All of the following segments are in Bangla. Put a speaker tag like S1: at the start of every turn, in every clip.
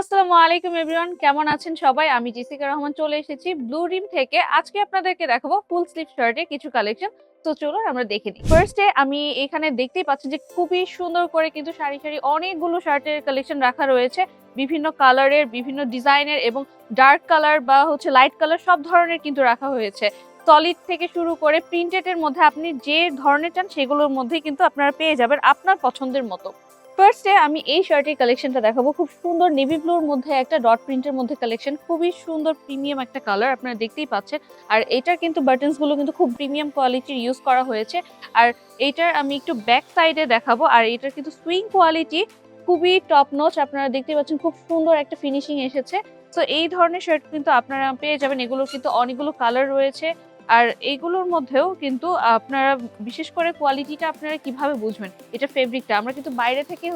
S1: আসসালামু আলাইকুম এভরিওয়ান, কেমন আছেন সবাই? আমি জেসিকা রহমান চলে এসেছি ব্লু রিম থেকে। আজকে আপনাদেরকে দেখাবো ফুল স্লিভ শার্টের কিছু কালেকশন। তো চলুন আমরা দেখে নিই। ফার্স্টে আমি এখানে দেখতেই পাচ্ছি যে খুবই সুন্দর করে কিন্তু সারি সারি অনেকগুলো শার্টের কালেকশন রাখা রয়েছে। বিভিন্ন কালারের, বিভিন্ন ডিজাইনের এবং ডার্ক কালার বা লাইট কালার সব ধরনের কিন্তু রাখা হয়েছে। সলিড থেকে শুরু করে প্রিন্টেড এর মধ্যে আপনি যে ধরনের চান সেগুলোর মধ্যেই কিন্তু আপনারা পেয়ে যাবেন আপনার পছন্দের মতো। ফার্স্টে আমি এই শার্টের কালেকশনটা দেখাবো। খুব সুন্দর নেভি ব্লুর মধ্যে একটা ডট প্রিন্টের মধ্যে কালেকশন, খুবই সুন্দর প্রিমিয়াম একটা কালার আপনারা দেখতেই পাচ্ছেন। আর এটার কিন্তু বাটনস গুলো কিন্তু খুব প্রিমিয়াম কোয়ালিটির ইউজ করা হয়েছে। আর এইটার আমি একটু ব্যাক সাইডে দেখাবো। আর এটার কিন্তু সুইং কোয়ালিটি খুবই টপ নচ, আপনারা দেখতেই পাচ্ছেন খুব সুন্দর একটা ফিনিশিং এসেছে। তো এই ধরনের শার্ট কিন্তু আপনারা পেয়ে যাবেন। এগুলোর কিন্তু অনেকগুলো কালার রয়েছে। আর এইগুলোর মধ্যেও কিন্তু আপনারা বিশেষ করে কোয়ালিটিটা আপনারা কিভাবে বুঝবেন, এটা ফেব্রিকটা আমরা কিন্তু বাইরে থেকে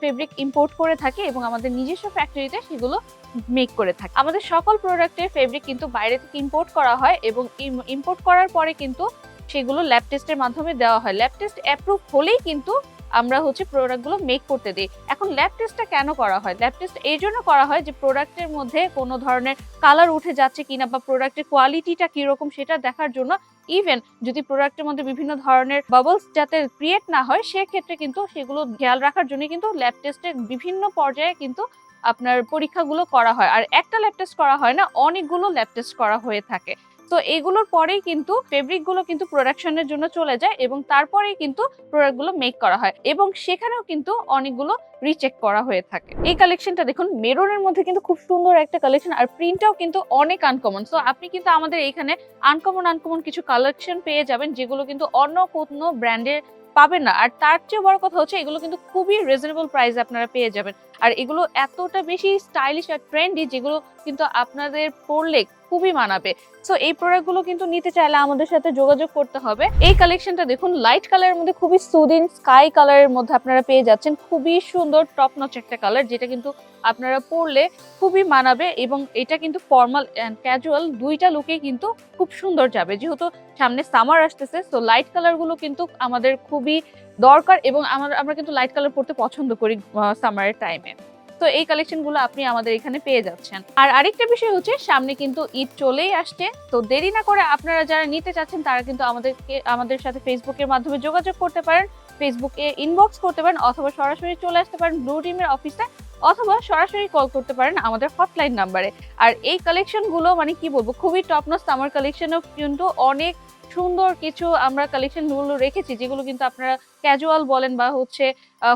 S1: ফেব্রিক ইম্পোর্ট করে থাকি এবং আমাদের নিজস্ব ফ্যাক্টরিতে সেগুলো মেক করে থাকি। আমাদের সকল প্রোডাক্টের ফেব্রিক কিন্তু বাইরে থেকে ইম্পোর্ট করা হয় এবং ইম্পোর্ট করার পরে কিন্তু সেগুলো ল্যাব টেস্টের মাধ্যমে দেওয়া হয়। ল্যাব টেস্ট অ্যাপ্রুভ হলেই কিন্তু আমরা প্রোডাক্টগুলো মেক করতে দিই। এখন ল্যাব টেস্টটা কেন করা হয়? ল্যাব টেস্ট এই জন্য করা হয় যে প্রোডাক্টের মধ্যে কোনো ধরনের কালার উঠে যাচ্ছে কিনা বা প্রোডাক্টের কোয়ালিটিটা কিরকম সেটা দেখার জন্য। ইভেন যদি প্রোডাক্টের মধ্যে বিভিন্ন ধরনের বাবলস যাতে ক্রিয়েট না হয় সেক্ষেত্রে কিন্তু সেগুলো খেয়াল রাখার জন্য কিন্তু ল্যাব টেস্টের বিভিন্ন পর্যায়ে কিন্তু আপনার পরীক্ষাগুলো করা হয়। আর একটা ল্যাব টেস্ট করা হয় না, অনেকগুলো ল্যাব টেস্ট করা হয়ে থাকে। তো এগুলোর পরেই কিন্তু ফেব্রিক গুলো কিন্তু প্রোডাকশনের জন্য চলে যায় এবং তারপরেই কিন্তু প্রোডাক্ট গুলো মেক করা হয় এবং সেখানেও কিন্তু অনেকগুলো রিচেক করা হয়ে থাকে। এই কালেকশনটা দেখুন, মেরুনের মধ্যে কিন্তু খুব সুন্দর একটা কালেকশন আর প্রিন্টটাও কিন্তু অনেক আনকমন। সো আপনি কিন্তু আমাদের এখানে আনকমন কিছু কালেকশন পেয়ে যাবেন যেগুলো কিন্তু অন্য কোনো ব্র্যান্ডের পাবেন না। আর তার চেয়ে বড় কথা হচ্ছে এগুলো কিন্তু খুবই রিজনেবল প্রাইসে আপনারা পেয়ে যাবেন। আর এগুলো এতটা বেশি স্টাইলিশ আর ট্রেন্ডি যেগুলো কিন্তু আপনাদের পরলে খুবই মানাবে। সো এই প্রোডাক্ট গুলো কিন্তু নিতে চাইলে আমাদের সাথে যোগাযোগ করতে হবে। এই কালেকশনটা দেখুন, লাইট কালারের মধ্যে খুবই সুদিং স্কাই কালারের মধ্যে আপনারা পেয়ে যাচ্ছেন। খুবই সুন্দর টপ নচ একটা কালার যেটা কিন্তু আপনারা পরলে খুবই মানাবে এবং এটা কিন্তু ফর্মাল এন্ড ক্যাজুয়াল দুইটা লুকেই কিন্তু খুব সুন্দর যাবে। যেহেতু সামনে সামার আসতেছে, সো লাইট কালার গুলো কিন্তু আমাদের খুবই দরকার এবং আমরা কিন্তু লাইট কালার পরতে পছন্দ করি সামারের টাইমে। তো এই কালেকশন গুলো আপনি আমাদের এখানে পেয়ে যাচ্ছেন। আর আরেকটা বিষয় হচ্ছে সামনে কিন্তু ঈদ চলেই আসছে। তো দেরি না করে আপনারা যারা নিতে চাচ্ছেন তারা কিন্তু আমাদের সাথে ফেসবুকের মাধ্যমে যোগাযোগ করতে পারেন, ফেসবুকে ইনবক্স করতে পারেন অথবা সরাসরি চলে আসতে পারেন ব্লু টিমের অফিসে অথবা সরাসরি কল করতে পারেন আমাদের হটলাইন নাম্বারে। আর এই কালেকশন গুলো কি বলবো, খুবই টপ নচ সামার কালেকশনও কিন্তু অনেক সুন্দর কিছু আমরা কালেকশন গুলো রেখেছি যেগুলো কিন্তু আপনারা ক্যাজুয়াল বলেন বা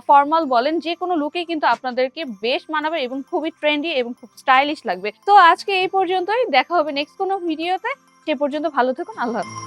S1: ফর্মাল বলেন, যে কোনো লুকেই কিন্তু আপনাদেরকে বেশ মানাবে এবং খুবই ট্রেন্ডি এবং খুব স্টাইলিশ লাগবে। তো আজকে এই পর্যন্তই, দেখা হবে নেক্সট কোনো ভিডিওতে। সে পর্যন্ত ভালো থাকুন, আল্লাহ হাফেজ।